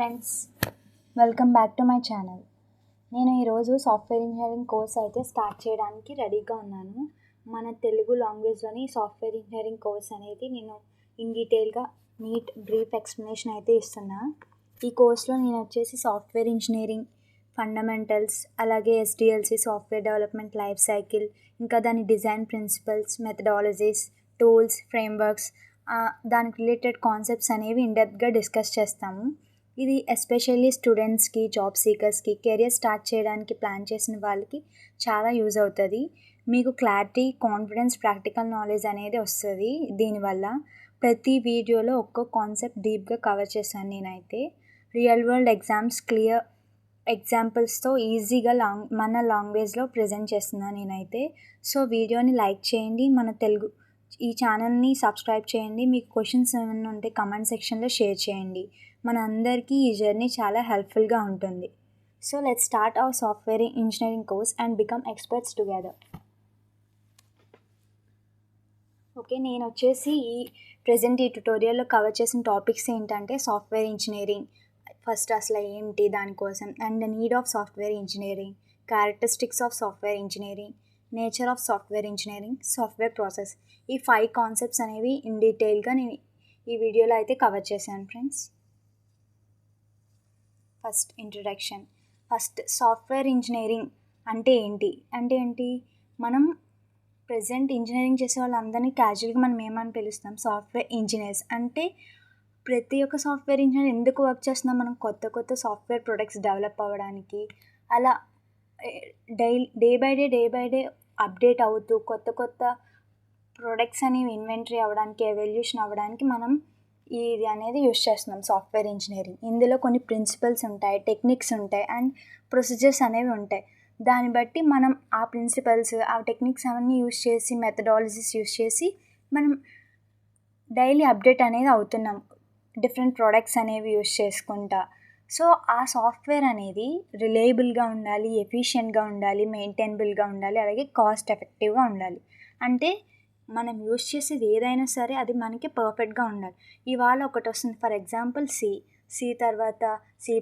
Friends, welcome back to my channel. నేను ఈరోజు software engineering course అయితే స్టార్ట్ చేయడానికి రెడీగా ఉన్నాను. మన తెలుగు లాంగ్వేజ్లోని సాఫ్ట్వేర్ ఇంజనీరింగ్ కోర్స్ అనేది నేను ఇన్ డీటెయిల్గా నీట్ బ్రీఫ్ ఎక్స్ప్లెనేషన్ అయితే ఇస్తున్నా. ఈ కోర్స్లో నేను వచ్చేసి సాఫ్ట్వేర్ ఇంజనీరింగ్ ఫండమెంటల్స్, అలాగే SDLC software development life cycle, ఇంకా దాని design principles, methodologies, tools, frameworks, దానికి రిలేటెడ్ కాన్సెప్ట్స్ అనేవి ఇన్డెప్త్గా డిస్కస్ చేస్తాము. ఇది ఎస్పెషల్లీ స్టూడెంట్స్కి, జాబ్ సీకర్స్కి, కెరియర్ స్టార్ట్ చేయడానికి ప్లాన్ చేసిన వాళ్ళకి చాలా యూజ్ అవుతుంది. మీకు క్లారిటీ, కాన్ఫిడెన్స్, ప్రాక్టికల్ నాలెడ్జ్ అనేది వస్తుంది. దీనివల్ల ప్రతి వీడియోలో ఒక్కో కాన్సెప్ట్ డీప్గా కవర్ చేశాను నేనైతే. రియల్ వరల్డ్ ఎగ్జామ్స్ క్లియర్ ఎగ్జాంపుల్స్తో ఈజీగా మన లాంగ్వేజ్లో ప్రజెంట్ చేస్తున్నాను నేనైతే. సో వీడియోని లైక్ చేయండి, మన తెలుగు ఈ ఛానల్ని సబ్స్క్రైబ్ చేయండి. మీకు క్వశ్చన్స్ ఏమైనా ఉంటే కమెంట్ సెక్షన్లో షేర్ చేయండి. మన అందరికీ ఈ జర్నీ చాలా హెల్ప్ఫుల్గా ఉంటుంది. So let's start our software engineering course and become experts together. Okay, నేను వచ్చేసి ఈ ట్యుటోరియల్లో కవర్ చేసిన టాపిక్స్ ఏంటంటే సాఫ్ట్వేర్ ఇంజనీరింగ్ ఫస్ట్ అసలు ఏంటి దానికోసం, and the need of software engineering, characteristics of software engineering, nature of software engineering, software process. ఈ 5 కాన్సెప్ట్స్ అనేవి ఇన్ డీటెయిల్గా నేను ఈ వీడియోలో అయితే కవర్ చేశాను friends. First introduction. First software engineering అంటే ఏంటి? మనం ప్రజెంట్ ఇంజనీరింగ్ చేసే వాళ్ళందరినీ క్యాజువల్గా మనం ఏమని పిలుస్తాం? Software engineers. అంటే ప్రతి ఒక్క సాఫ్ట్వేర్ ఇంజనీర్ ఎందుకు వర్క్ చేస్తున్నాం? మనం కొత్త సాఫ్ట్వేర్ ప్రొడక్ట్స్ డెవలప్ అవ్వడానికి, అలా డే బై డే అప్డేట్ అవుతూ కొత్త ప్రొడక్ట్స్ అనేవి ఇన్వెంటరీ అవ్వడానికి, ఎవల్యూషన్ అవ్వడానికి మనం ఇది అనేది యూస్ చేస్తున్నాం సాఫ్ట్వేర్ ఇంజనీరింగ్. ఇందులో కొన్ని ప్రిన్సిపల్స్ ఉంటాయి, టెక్నిక్స్ ఉంటాయి, అండ్ ప్రొసీజర్స్ అనేవి ఉంటాయి. దాన్ని బట్టి మనం ఆ ప్రిన్సిపల్స్, ఆ టెక్నిక్స్ అవన్నీ యూస్ చేసి, మెథడాలజీస్ యూస్ చేసి మనం డైలీ అప్డేట్ అనేది అవుతున్నాం డిఫరెంట్ ప్రోడక్ట్స్ అనేవి యూస్ చేసుకుంటా. సో ఆ సాఫ్ట్వేర్ అనేది రిలయబుల్గా ఉండాలి, ఎఫిషియెంట్గా ఉండాలి, మెయింటైనబుల్గా ఉండాలి, అలాగే కాస్ట్ ఎఫెక్టివ్గా ఉండాలి. అంటే మనం యూస్ చేసేది ఏదైనా సరే అది మనకి పర్ఫెక్ట్గా ఉండాలి. ఇవాళ ఒకటి వస్తుంది, ఫర్ ఎగ్జాంపుల్ సి తర్వాత C++,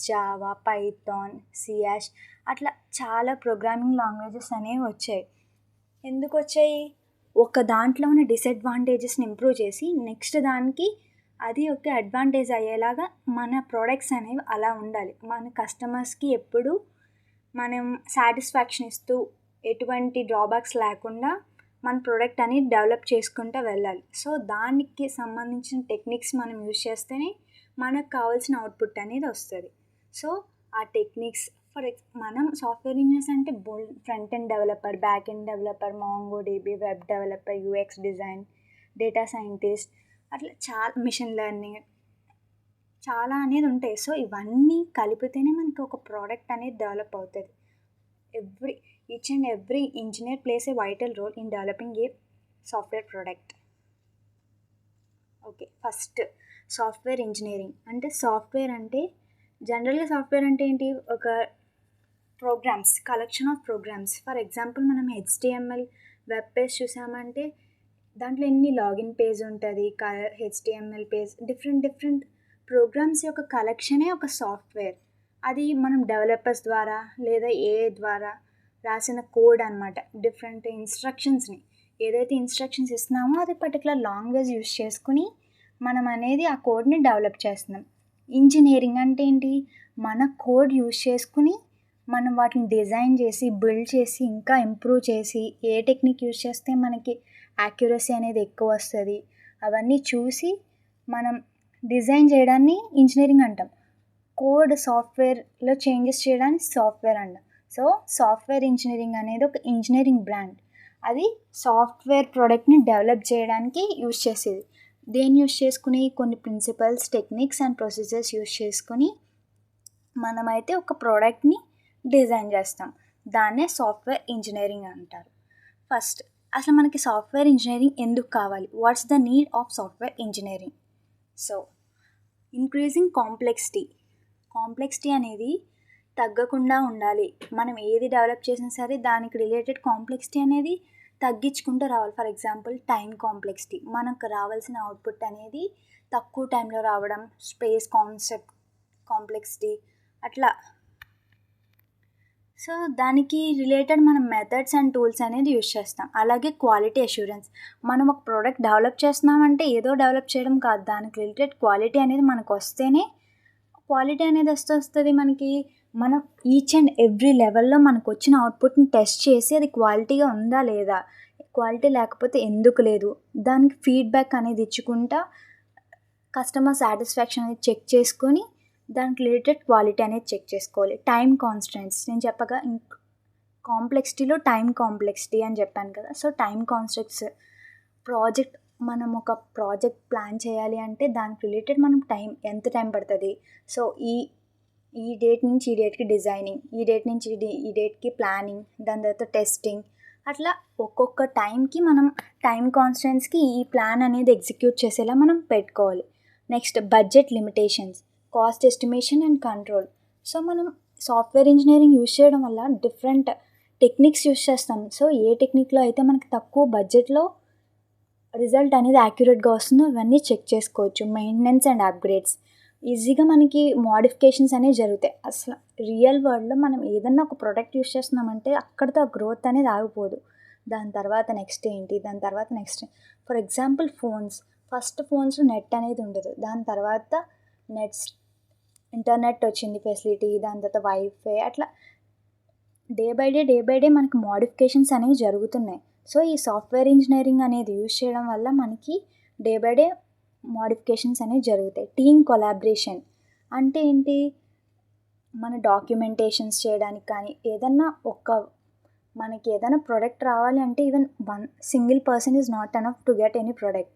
జావా, పైథాన్, సియాష్, అట్లా చాలా ప్రోగ్రామింగ్ లాంగ్వేజెస్ అనేవి వచ్చాయి. ఎందుకు వచ్చాయి? ఒక దాంట్లో ఉన్న డిసడ్వాంటేజెస్ని ఇంప్రూవ్ చేసి నెక్స్ట్ దానికి అది ఒక అడ్వాంటేజ్ అయ్యేలాగా మన ప్రోడక్ట్స్ అనేవి అలా ఉండాలి. మన కస్టమర్స్కి ఎప్పుడు మనం సాటిస్ఫాక్షన్ ఇస్తూ ఎటువంటి డ్రాబ్యాక్స్ లేకుండా మన ప్రోడక్ట్ అనేది డెవలప్ చేసుకుంటూ వెళ్ళాలి. సో దానికి సంబంధించిన టెక్నిక్స్ మనం యూజ్ చేస్తేనే మనకు కావాల్సిన అవుట్పుట్ అనేది వస్తుంది. సో ఆ టెక్నిక్స్ మనం సాఫ్ట్వేర్ ఇంజనీర్స్ అంటే front end developer, back end developer, MongoDB, web developer, UX design, data scientist, అట్లా చాలా మిషన్ లెర్నింగ్ చాలా అనేది ఉంటాయి. సో ఇవన్నీ కలిపితేనే మనకి ఒక ప్రోడక్ట్ అనేది డెవలప్ అవుతుంది. Each and every engineer plays a vital role in developing a software product. Okay, first software engineering అంటే జనరల్గా సాఫ్ట్వేర్ అంటే ఏంటి? ఒక programs, collection of programs. For example మనం HTML వెబ్ పేజ్ చూసామంటే దాంట్లో ఎన్ని లాగిన్ పేజ్ ఉంటుంది, HTML పేజ్, డిఫరెంట్ ప్రోగ్రామ్స్ యొక్క కలెక్షనే ఒక సాఫ్ట్వేర్. అది మనం డెవలపర్స్ ద్వారా లేదా AI ద్వారా రాసిన కోడ్ అనమాట. డిఫరెంట్ ఇన్స్ట్రక్షన్స్ని ఏదైతే ఇన్స్ట్రక్షన్స్ ఇస్తున్నామో అది పర్టికులర్ లాంగ్వేజ్ యూస్ చేసుకుని మనం అనేది ఆ కోడ్ని డెవలప్ చేస్తున్నాం. ఇంజనీరింగ్ అంటే ఏంటి? మన కోడ్ యూస్ చేసుకుని మనం వాటిని డిజైన్ చేసి, బిల్డ్ చేసి, ఇంకా ఇంప్రూవ్ చేసి, ఏ టెక్నిక్ యూస్ చేస్తే మనకి యాక్యురసీ అనేది ఎక్కువ వస్తుంది అవన్నీ చూసి మనం డిజైన్ చేయడాన్ని ఇంజనీరింగ్ అంటాం. కోడ్ సాఫ్ట్వేర్లో చేంజెస్ చేయడాన్ని సాఫ్ట్వేర్ అంటాం. సో సాఫ్ట్వేర్ ఇంజనీరింగ్ అనేది ఒక ఇంజనీరింగ్ బ్రాండ్. అది సాఫ్ట్వేర్ ప్రోడక్ట్ని డెవలప్ చేయడానికి యూస్ చేసేది. దేన్ని యూస్ చేసుకుని? కొన్ని principles, techniques and procedures use చేసుకుని మనమైతే ఒక ప్రోడక్ట్ని డిజైన్ చేస్తాం. దాన్నే సాఫ్ట్వేర్ ఇంజనీరింగ్ అంటారు. ఫస్ట్ అసలు మనకి సాఫ్ట్వేర్ ఇంజనీరింగ్ ఎందుకు కావాలి? What's the need of software engineering? So increasing complexity అనేది తగ్గకుండా ఉండాలి. మనం ఏది డెవలప్ చేసినా సరే దానికి రిలేటెడ్ కాంప్లెక్సిటీ అనేది తగ్గించుకుంటూ రావాలి. ఫర్ ఎగ్జాంపుల్ టైం కాంప్లెక్సిటీ, మనకు రావాల్సిన అవుట్పుట్ అనేది తక్కువ టైంలో రావడం, స్పేస్ కాంప్లెక్సిటీ అట్లా. సో దానికి రిలేటెడ్ మనం మెథడ్స్ అండ్ టూల్స్ అనేది యూస్ చేస్తాం. అలాగే క్వాలిటీ అష్యూరెన్స్, మనం ఒక ప్రోడక్ట్ డెవలప్ చేస్తున్నామంటే ఏదో డెవలప్ చేయడం కాదు, దానికి రిలేటెడ్ క్వాలిటీ అనేది మనకు వస్తేనే క్వాలిటీ అనేది వస్తుంది మనకి. మనం ఈచ్ అండ్ ఎవ్రీ లెవెల్లో మనకు వచ్చిన అవుట్పుట్ని టెస్ట్ చేసి అది క్వాలిటీగా ఉందా లేదా, క్వాలిటీ లేకపోతే ఎందుకు లేదు, దానికి ఫీడ్బ్యాక్ అనేది ఇచ్చుకుంటా కస్టమర్ సాటిస్ఫాక్షన్ అనేది చెక్ చేసుకొని దానికి రిలేటెడ్ క్వాలిటీ అనేది చెక్ చేసుకోవాలి. టైం కాన్స్టెంట్స్ నేను చెప్పగా కాంప్లెక్సిటీలో టైం కాంప్లెక్సిటీ అని చెప్పాను కదా. సో టైం కాన్స్టెంట్స్, మనం ఒక ప్రాజెక్ట్ ప్లాన్ చేయాలి అంటే దానికి రిలేటెడ్ మనం ఎంత టైం పడుతుంది. సో ఈ డేట్ నుంచి ఈ డేట్కి డిజైనింగ్, ఈ డేట్ నుంచి ఈ డేట్కి ప్లానింగ్, దాని తర్వాత టెస్టింగ్, అట్లా ఒక్కొక్క టైంకి మనం టైం కాన్స్టెంట్స్కి ఈ ప్లాన్ అనేది ఎగ్జిక్యూట్ చేసేలా మనం పెట్టుకోవాలి. Next budget limitations, cost estimation and control. So మనం సాఫ్ట్వేర్ ఇంజనీరింగ్ యూస్ చేయడం వల్ల డిఫరెంట్ టెక్నిక్స్ యూస్ చేస్తాం. సో ఏ టెక్నిక్లో అయితే మనకి తక్కువ బడ్జెట్లో రిజల్ట్ అనేది యాక్యురేట్గా వస్తుందో అవన్నీ చెక్ చేసుకోవచ్చు. మెయింటెనెన్స్ అండ్ అప్గ్రేడ్స్, ఈజీగా మనకి మోడిఫికేషన్స్ అనేవి జరుగుతాయి. అసలు రియల్ వరల్డ్లో మనం ఏదన్నా ఒక ప్రోడక్ట్ యూస్ చేస్తున్నామంటే అక్కడితో ఆ గ్రోత్ అనేది ఆగిపోదు. దాని తర్వాత నెక్స్ట్ ఏంటి, దాని తర్వాత నెక్స్ట్. ఫర్ ఎగ్జాంపుల్ ఫస్ట్ ఫోన్స్లో నెట్ అనేది ఉండదు, దాని తర్వాత ఇంటర్నెట్ వచ్చింది ఫెసిలిటీ, దాని తర్వాత వైఫై, అట్లా డే బై డే మనకి మోడిఫికేషన్స్ అనేవి జరుగుతున్నాయి. సో ఈ సాఫ్ట్వేర్ ఇంజనీరింగ్ అనేది యూస్ చేయడం వల్ల మనకి డే బై డే మోడిఫికేషన్స్ అనేవి జరుగుతాయి. టీమ్ కొలాబరేషన్ అంటే ఏంటి, మన డాక్యుమెంటేషన్స్ చేయడానికి కానీ మనకి ఏదైనా ప్రోడక్ట్ రావాలి అంటే even single person is not enough to get any product.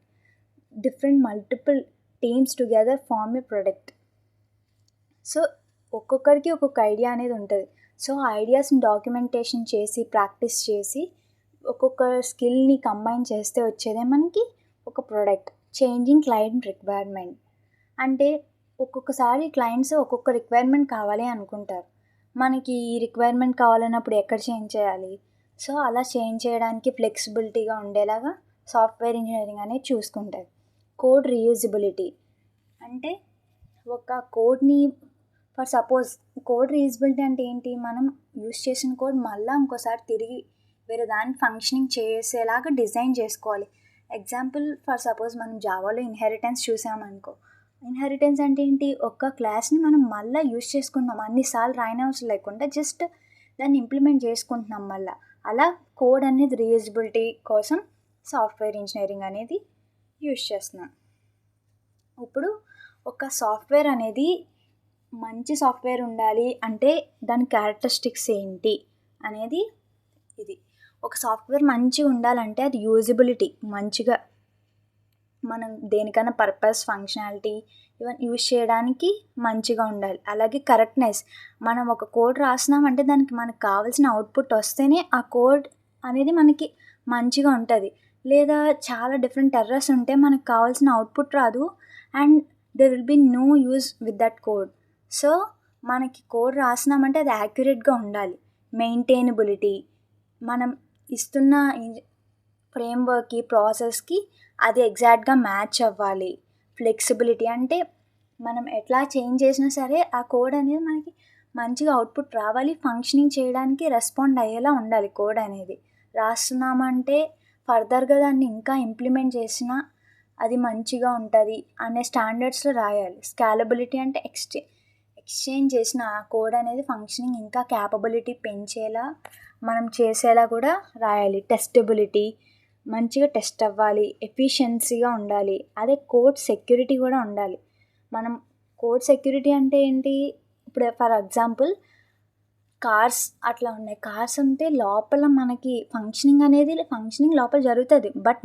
Multiple teams together form a product. So ఒక్కొక్కరికి ఒక్కొక్క ఐడియా అనేది ఉంటుంది. సో ఆ ఐడియాస్ని డాక్యుమెంటేషన్ చేసి ప్రాక్టీస్ చేసి ఒక్కొక్క స్కిల్ని కంబైన్ చేస్తే వచ్చేదే మనకి ఒక ప్రోడక్ట్. చేంజింగ్ క్లయింట్ రిక్వైర్మెంట్ అంటే ఒక్కొక్కసారి క్లయింట్స్ ఒక్కొక్క రిక్వైర్మెంట్ కావాలి అనుకుంటారు. మనకి ఈ రిక్వైర్మెంట్ కావాలన్నప్పుడు ఎక్కడ చేంజ్ చేయాలి. సో అలా చేంజ్ చేయడానికి ఫ్లెక్సిబిలిటీగా ఉండేలాగా సాఫ్ట్వేర్ ఇంజనీరింగ్ అనేది చూసుకుంటుంది. కోడ్ రీయూజబిలిటీ అంటే ఒక కోడ్ని కోడ్ రీయూజబిలిటీ అంటే ఏంటి, మనం యూస్ చేసిన కోడ్ మళ్ళీ ఇంకోసారి తిరిగి వేరే దాన్ని ఫంక్షనింగ్ చేసేలాగా డిజైన్ చేసుకోవాలి. ఎగ్జాంపుల్ మనం జావాలో ఇన్హెరిటెన్స్ చూసామనుకో. ఇన్హెరిటెన్స్ అంటే ఏంటి, ఒక్క క్లాస్ని మనం మళ్ళీ యూస్ చేసుకుంటున్నాం, అన్నిసార్లు రాయన అవసరం లేకుండా జస్ట్ దాన్ని ఇంప్లిమెంట్ చేసుకుంటున్నాం మళ్ళీ. అలా కోడ్ అనేది రీయూజబిలిటీ కోసం సాఫ్ట్వేర్ ఇంజనీరింగ్ అనేది యూస్ చేస్తున్నాం. ఇప్పుడు ఒక సాఫ్ట్వేర్ అనేది మంచి సాఫ్ట్వేర్ ఉండాలి అంటే దాని క్యారెక్టరిస్టిక్స్ ఏంటి అనేది ఇది. ఒక సాఫ్ట్వేర్ మంచిగా ఉండాలంటే అది యూజబిలిటీ మంచిగా, మనం దేనికైనా పర్పస్ ఫంక్షనాలిటీ ఇవన్నీ యూజ్ చేయడానికి మంచిగా ఉండాలి. అలాగే కరెక్ట్నెస్, మనం ఒక కోడ్ రాస్తున్నామంటే దానికి మనకు కావాల్సిన అవుట్పుట్ వస్తేనే ఆ కోడ్ అనేది మనకి మంచిగా ఉంటుంది. లేదా చాలా డిఫరెంట్ ఎర్రర్స్ ఉంటే మనకు కావాల్సిన అవుట్పుట్ రాదు and there will be no use with that code. So మనకి కోడ్ రాసినామంటే అది యాక్యురేట్గా ఉండాలి. మెయింటైనబిలిటీ, మనం ఇస్తున్న ఫ్రేమ్వర్క్కి ప్రాసెస్కి అది ఎగ్జాక్ట్గా మ్యాచ్ అవ్వాలి. ఫ్లెక్సిబిలిటీ అంటే మనం ఎట్లా చేంజ్ చేసినా సరే ఆ కోడ్ అనేది మనకి మంచిగా అవుట్పుట్ రావాలి, ఫంక్షనింగ్ చేయడానికి రెస్పాండ్ అయ్యేలా ఉండాలి. కోడ్ అనేది రాస్తున్నామంటే ఫర్దర్గా దాన్ని ఇంకా ఇంప్లిమెంట్ చేసినా అది మంచిగా ఉంటుంది అనే స్టాండర్డ్స్లో రాయాలి. స్కేలబిలిటీ అంటే ఎక్స్చేంజ్ చేసిన ఆ కోడ్ అనేది ఫంక్షనింగ్ ఇంకా క్యాపబిలిటీ పెంచేలా మనం చేసేలా కూడా రాయాలి. టెస్టబిలిటీ, మంచిగా టెస్ట్ అవ్వాలి, ఎఫిషియన్సీగా ఉండాలి. అదే కోడ్ సెక్యూరిటీ కూడా ఉండాలి. మనం కోడ్ సెక్యూరిటీ అంటే ఏంటి, ఇప్పుడు ఫర్ ఎగ్జాంపుల్ కార్స్ అట్లా ఉన్నాయి. కార్స్ ఉంటే లోపల మనకి ఫంక్షనింగ్ లోపల జరుగుతుంది, బట్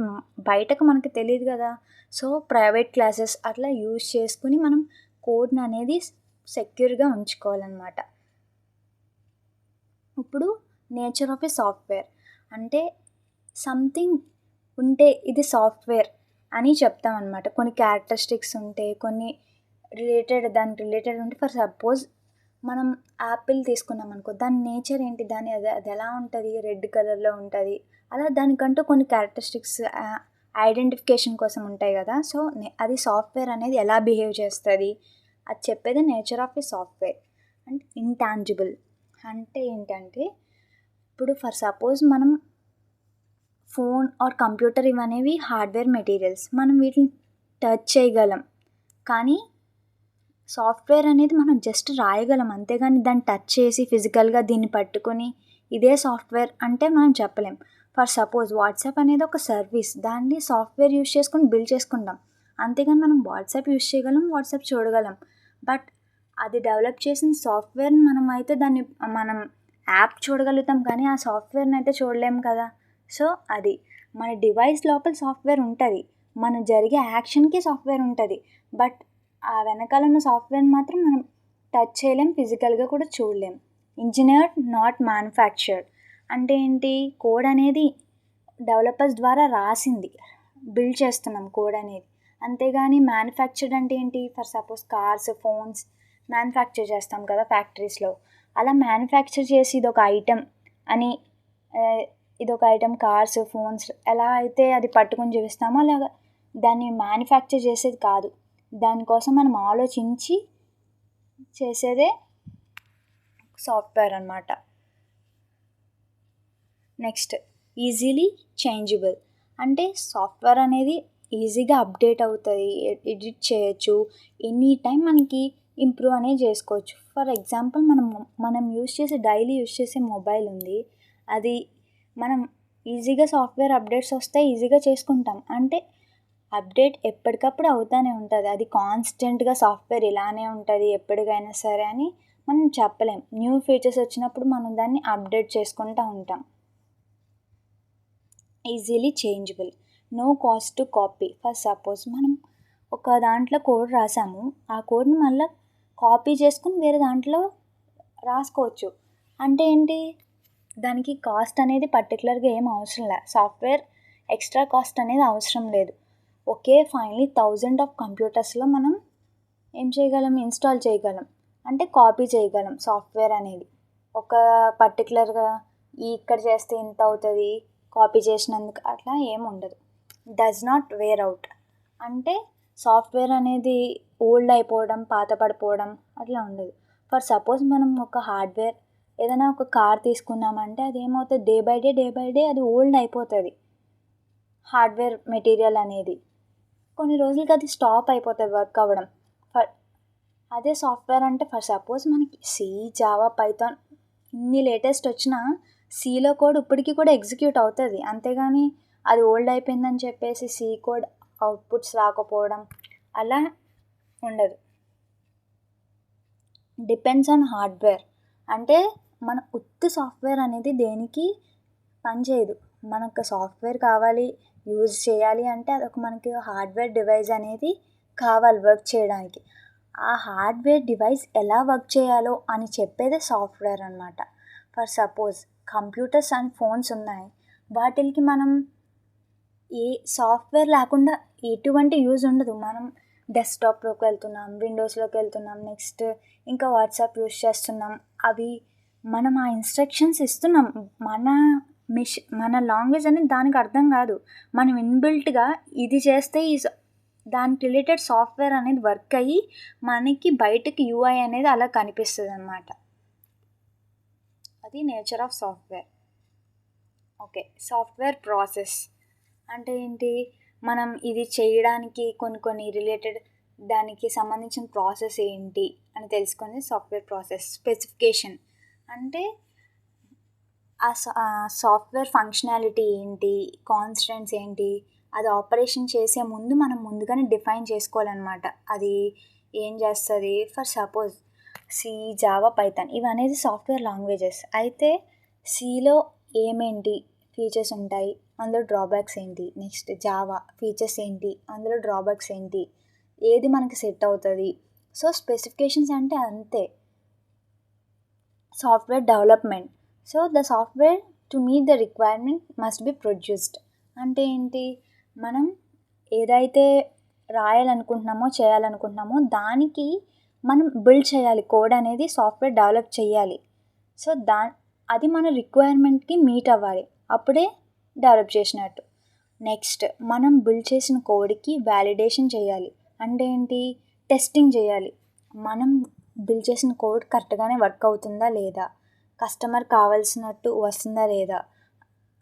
బయటకు మనకి తెలియదు కదా. సో ప్రైవేట్ క్లాసెస్ అట్లా యూజ్ చేసుకుని మనం కోడ్ని అనేది సెక్యూర్గా ఉంచుకోవాలన్నమాట. ఇప్పుడు నేచర్ ఆఫ్ ఏ సాఫ్ట్వేర్ అంటే సంథింగ్ ఉంటే ఇది సాఫ్ట్వేర్ అని చెప్తాం అనమాట. కొన్ని క్యారెక్టరిస్టిక్స్ ఉంటే, కొన్ని దానికి రిలేటెడ్ ఉంటే. ఫర్ సపోజ్ మనం యాపిల్ తీసుకున్నాం అనుకో, దాని నేచర్ ఏంటి, అది ఎలా ఉంటుంది, రెడ్ కలర్లో ఉంటుంది. అలా దానికంటూ కొన్ని క్యారెక్టరిస్టిక్స్ ఐడెంటిఫికేషన్ కోసం ఉంటాయి కదా. సో అది సాఫ్ట్వేర్ అనేది ఎలా బిహేవ్ చేస్తుంది, అది చెప్పేది nature of a software. And intangible అంటే ఏంటంటే, ఇప్పుడు ఫర్ సపోజ్ మనం ఫోన్ ఆర్ కంప్యూటర్ ఇవనేవి హార్డ్వేర్ మెటీరియల్స్, మనం వీటిని టచ్ చేయగలం. కానీ సాఫ్ట్వేర్ అనేది మనం జస్ట్ రాయగలం, అంతేగాని దాన్ని టచ్ చేసి ఫిజికల్గా దీన్ని పట్టుకొని ఇదే సాఫ్ట్వేర్ అంటే మనం చెప్పలేం. ఫర్ సపోజ్ వాట్సాప్ అనేది ఒక సర్వీస్, దాన్ని సాఫ్ట్వేర్ యూస్ చేసుకొని బిల్డ్ చేసుకుంటాం. అంతేగాని మనం వాట్సాప్ యూస్ చేయగలం, వాట్సాప్ చూడగలం. బట్ అది డెవలప్ చేసిన సాఫ్ట్వేర్ని మనం అయితే దాన్ని మనం యాప్ చూడగలుగుతాం, కానీ ఆ సాఫ్ట్వేర్ని అయితే చూడలేం కదా. సో అది మన డివైస్ లోపల సాఫ్ట్వేర్ ఉంటుంది, మన జరిగే యాక్షన్కి సాఫ్ట్వేర్ ఉంటుంది. బట్ ఆ వెనకాల ఉన్న సాఫ్ట్వేర్ని మాత్రం మనం టచ్ చేయలేం, ఫిజికల్గా కూడా చూడలేం. ఇంజనీర్డ్ నాట్ మ్యానుఫ్యాక్చర్డ్ అంటే ఏంటి, కోడ్ అనేది డెవలపర్స్ ద్వారా రాసింది, బిల్డ్ చేస్తున్నాం కోడ్ అనేది. అంతేగాని మ్యానుఫ్యాక్చర్డ్ అంటే ఏంటి, for suppose cars, phones manufacture చేస్తాం కదా ఫ్యాక్టరీస్లో. అలా మ్యానుఫ్యాక్చర్ చేసి ఇదొక ఐటెం అని, ఇదొక ఐటెం కార్స్, ఫోన్స్ ఎలా అయితే అది పట్టుకొని చూపిస్తామో అలాగా దాన్ని మ్యానుఫ్యాక్చర్ చేసేది కాదు. దానికోసం మనం ఆలోచించి చేసేదే సాఫ్ట్వేర్ అన్నమాట. నెక్స్ట్ ఈజీలీ చేంజబుల్ అంటే సాఫ్ట్వేర్ అనేది ఈజీగా అప్డేట్ అవుతుంది, ఎడిట్ చేయొచ్చు, ఎనీ టైం మనకి ఇంప్రూవ్ అనేది చేసుకోవచ్చు. ఫర్ ఎగ్జాంపుల్ మనం డైలీ యూస్ చేసే మొబైల్ ఉంది, అది మనం ఈజీగా సాఫ్ట్వేర్ అప్డేట్స్ వస్తే ఈజీగా చేసుకుంటాం. అంటే అప్డేట్ ఎప్పటికప్పుడు అవుతూనే ఉంటుంది, అది కాన్స్టెంట్గా సాఫ్ట్వేర్ ఇలానే ఉంటుంది ఎప్పటికైనా సరే అని మనం చెప్పలేం. న్యూ ఫీచర్స్ వచ్చినప్పుడు మనం దాన్ని అప్డేట్ చేసుకుంటూ ఉంటాం. Easily changeable, no cost to copy. For suppose మనం ఒక దాంట్లో కోడ్ రాసాము, ఆ కోడ్ని మళ్ళీ కాపీ చేసుకుని వేరే దాంట్లో రాసుకోవచ్చు. అంటే ఏంటి, దానికి కాస్ట్ అనేది పర్టికులర్గా ఏం అవసరం లేదు, సాఫ్ట్వేర్ ఎక్స్ట్రా కాస్ట్ అనేది అవసరం లేదు. ఓకే ఫైనలీ 1000 ఆఫ్ కంప్యూటర్స్లో మనం ఏం చేయగలం, ఇన్స్టాల్ చేయగలం, అంటే కాపీ చేయగలం సాఫ్ట్వేర్ అనేది. ఒక పర్టికులర్గా ఇక్కడ చేస్తే ఇంత అవుతుంది కాపీ చేసినందుకు అట్లా ఏమి ఉండదు. డస్ నాట్ వేర్ అవుట్ అంటే సాఫ్ట్వేర్ అనేది ఓల్డ్ అయిపోవడం, పాత పడిపోవడం అట్లా ఉండదు. ఫర్ సపోజ్ మనం ఒక హార్డ్వేర్ ఏదైనా ఒక కార్ తీసుకున్నామంటే అది ఏమవుతుంది, డే బై డే అది ఓల్డ్ అయిపోతుంది. హార్డ్వేర్ మెటీరియల్ అనేది కొన్ని రోజులకి అది స్టాప్ అయిపోతుంది వర్క్ అవ్వడం. అదే సాఫ్ట్వేర్ అంటే ఫర్ సపోజ్ మనకి సి, జావా, పైథాన్ ఇన్ని లేటెస్ట్ వచ్చినా సిలో కోడ్ ఇప్పటికీ కూడా ఎగ్జిక్యూట్ అవుతుంది. అంతేగాని అది ఓల్డ్ అయిపోయిందని చెప్పేసి సి కోడ్ అవుట్పుట్స్ రాకపోవడం అలా ఉండదు. డిపెండ్స్ ఆన్ హార్డ్వేర్ అంటే మన ఉత్తి సాఫ్ట్వేర్ అనేది దేనికి పనిచేయదు. మనకు సాఫ్ట్వేర్ కావాలి, యూజ్ చేయాలి అంటే అదొక మనకి హార్డ్వేర్ డివైస్ అనేది కావాలి వర్క్ చేయడానికి. ఆ హార్డ్వేర్ డివైస్ ఎలా వర్క్ చేయాలో అని చెప్పేదే సాఫ్ట్వేర్ అన్నమాట. For suppose computers and phones ఉన్నాయి, వాటికి మనం ఏ సాఫ్ట్వేర్ లేకుండా ఎటువంటి యూజ్ ఉండదు. మనం డెస్క్టాప్లోకి వెళ్తున్నాం, విండోస్లోకి వెళ్తున్నాం, నెక్స్ట్ ఇంకా వాట్సాప్ యూజ్ చేస్తున్నాం, అవి మనం ఆ ఇన్స్ట్రక్షన్స్ ఇస్తున్నాం. మన లాంగ్వేజ్ అనేది దానికి అర్థం కాదు, మనం ఇన్బిల్ట్గా ఇది చేస్తే దానికి రిలేటెడ్ సాఫ్ట్వేర్ అనేది వర్క్ అయ్యి మనకి బయటకి యూఐ అనేది అలా కనిపిస్తుంది అన్నమాట. అది nature of software. Okay, software process అంటే ఏంటి, మనం ఇది చేయడానికి కొన్ని రిలేటెడ్ దానికి సంబంధించిన ప్రాసెస్ ఏంటి అని తెలుసుకొని సాఫ్ట్వేర్ ప్రాసెస్. స్పెసిఫికేషన్ అంటే ఆ సాఫ్ట్వేర్ ఫంక్షనాలిటీ ఏంటి, కాన్స్టెంట్స్ ఏంటి, అది ఆపరేషన్ చేసే ముందు మనం ముందుగానే డిఫైన్ చేసుకోవాలన్నమాట. అది ఏం చేస్తుంది. For suppose C, Java, Python ఇవనేది సాఫ్ట్వేర్ లాంగ్వేజెస్. అయితే సిలో ఏమేంటి ఫీచర్స్ ఉంటాయి, అందులో డ్రాబ్యాక్స్ ఏంటి, నెక్స్ట్ జావా ఫీచర్స్ ఏంటి, అందులో డ్రాబ్యాక్స్ ఏంటి, ఏది మనకి సెట్ అవుతుంది. సో స్పెసిఫికేషన్స్ అంటే అంతే. Software development, so the software to meet the requirement must be produced అంటే ఏంటి, మనం ఏదైతే రాయాలనుకుంటున్నామో చేయాలనుకుంటున్నామో దానికి మనం బిల్డ్ చేయాలి, కోడ్ అనేది సాఫ్ట్వేర్ డెవలప్ చేయాలి. సో అది మన రిక్వైర్మెంట్కి మీట్ అవ్వాలి, అప్పుడే డెవలప్ చేసినట్టు. నెక్స్ట్ మనం బిల్డ్ చేసిన కోడ్కి వ్యాలిడేషన్ చేయాలి, అంటే ఏంటి, టెస్టింగ్ చేయాలి. మనం బిల్డ్ చేసిన కోడ్ కరెక్ట్గానే వర్క్ అవుతుందా లేదా, కస్టమర్ కావాల్సినట్టు వస్తుందా లేదా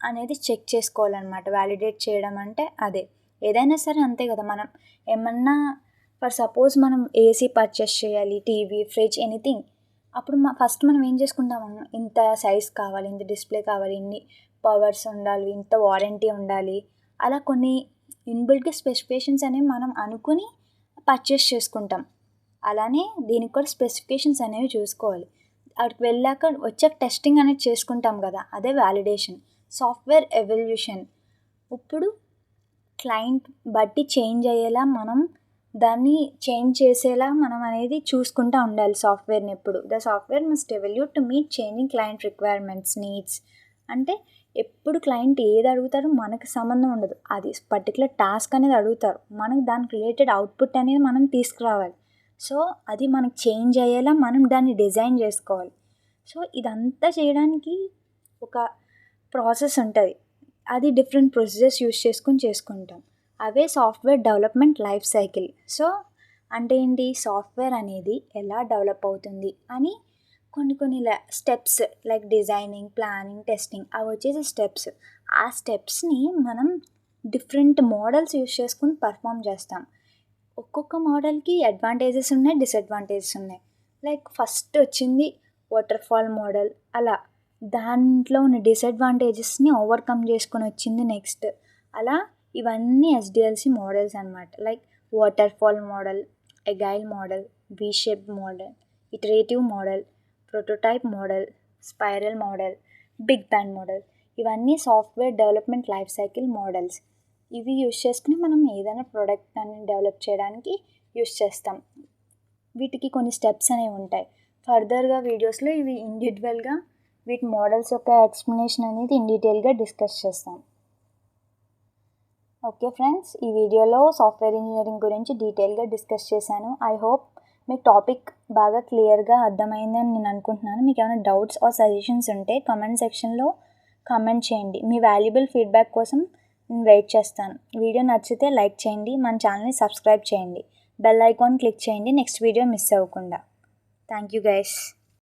అనేది చెక్ చేసుకోవాలన్నమాట. వ్యాలిడేట్ చేయడం అంటే అదే. ఏదైనా సరే అంతే కదా. మనం ఏమన్నా ఫర్ సపోజ్ మనం ఏసీ పర్చేస్ చేయాలి, టీవీ, ఫ్రిడ్జ్, ఎనీథింగ్. అప్పుడు ఫస్ట్ మనం ఏం చేసుకుంటాము, ఇంత సైజ్ కావాలి, ఇంత డిస్ప్లే కావాలి, ఇన్ని పవర్స్ ఉండాలి, ఇంత వారంటీ ఉండాలి, అలా కొన్ని ఇన్బిల్ట్గా స్పెసిఫికేషన్స్ అనేవి మనం అనుకుని పర్చేస్ చేసుకుంటాం. అలానే దీనికి కూడా స్పెసిఫికేషన్స్ అనేవి చూసుకోవాలి. అక్కడికి వెళ్ళాక వచ్చాక టెస్టింగ్ అనేది చేసుకుంటాం కదా, అదే వ్యాలిడేషన్. సాఫ్ట్వేర్ ఎవల్యూషన్, ఇప్పుడు క్లయింట్ బట్టి చేంజ్ అయ్యేలా మనం దాన్ని చేంజ్ చేసేలా మనం అనేది చూసుకుంటూ ఉండాలి సాఫ్ట్వేర్ని ఎప్పుడు. The software must evolute to meet changing client requirements, needs. అంటే ఎప్పుడు క్లయింట్ ఏది అడుగుతారో మనకు సంబంధం ఉండదు, అది పర్టికులర్ టాస్క్ అనేది అడుగుతారు, మనకు దానికి రిలేటెడ్ అవుట్పుట్ అనేది మనం తీసుకురావాలి. సో అది మనకు చేంజ్ అయ్యేలా మనం దాన్ని డిజైన్ చేసుకోవాలి. సో ఇదంతా చేయడానికి ఒక ప్రాసెస్ ఉంటుంది, అది డిఫరెంట్ ప్రొసీజర్స్ యూస్ చేసుకుంటాం. అవే software development life cycle. So అంటే ఏంటి, సాఫ్ట్వేర్ అనేది ఎలా డెవలప్ అవుతుంది అని కొన్ని steps like designing, planning, testing, అవి వచ్చేసి స్టెప్స్. ఆ స్టెప్స్ని మనం డిఫరెంట్ మోడల్స్ యూస్ చేసుకుని పర్ఫామ్ చేస్తాం. ఒక్కొక్క మోడల్కి అడ్వాంటేజెస్ ఉన్నాయి, డిసడ్వాంటేజెస్ ఉన్నాయి. లైక్ ఫస్ట్ వచ్చింది వాటర్ ఫాల్ మోడల్, అలా దాంట్లో ఉన్న డిసడ్వాంటేజెస్ని ఓవర్కమ్ చేసుకొని వచ్చింది నెక్స్ట్. అలా ఇవన్నీ ఎస్డిఎల్సి మోడల్స్ అనమాట. Like waterfall model, agile model, V shape model, iterative model, prototype model, spiral model, big bang model. ఇవన్నీ software development life cycle models. ఇవి యూస్ చేసుకుని మనం ఏదైనా ప్రోడక్ట్ అని డెవలప్ చేయడానికి యూస్ చేస్తాం. వీటికి కొన్ని స్టెప్స్ అనేవి ఉంటాయి. ఫర్దర్గా వీడియోస్లో ఇవి ఇండివిజువల్గా వీటి మోడల్స్ యొక్క ఎక్స్ప్లెనేషన్ అనేది ఇన్ డీటెయిల్గా డిస్కస్ చేస్తాం. ఓకే ఫ్రెండ్స్, ఈ వీడియోలో సాఫ్ట్వేర్ ఇంజనీరింగ్ గురించి డీటెయిల్గా డిస్కస్ చేశాను. ఐ హోప్ మీకు టాపిక్ బాగా క్లియర్గా అర్థమైందని నేను అనుకుంటున్నాను. మీకు ఏమైనా డౌట్స్ ఆర్ సజెషన్స్ ఉంటే కామెంట్ సెక్షన్లో కామెంట్ చేయండి. మీ వాల్యుబుల్ ఫీడ్బ్యాక్ కోసం నేను వెయిట్ చేస్తాను. వీడియో నచ్చితే లైక్ చేయండి, మన ఛానల్ని సబ్స్క్రైబ్ చేయండి, బెల్ ఐకాన్ క్లిక్ చేయండి నెక్స్ట్ వీడియో మిస్ అవ్వకుండా. Thank you guys.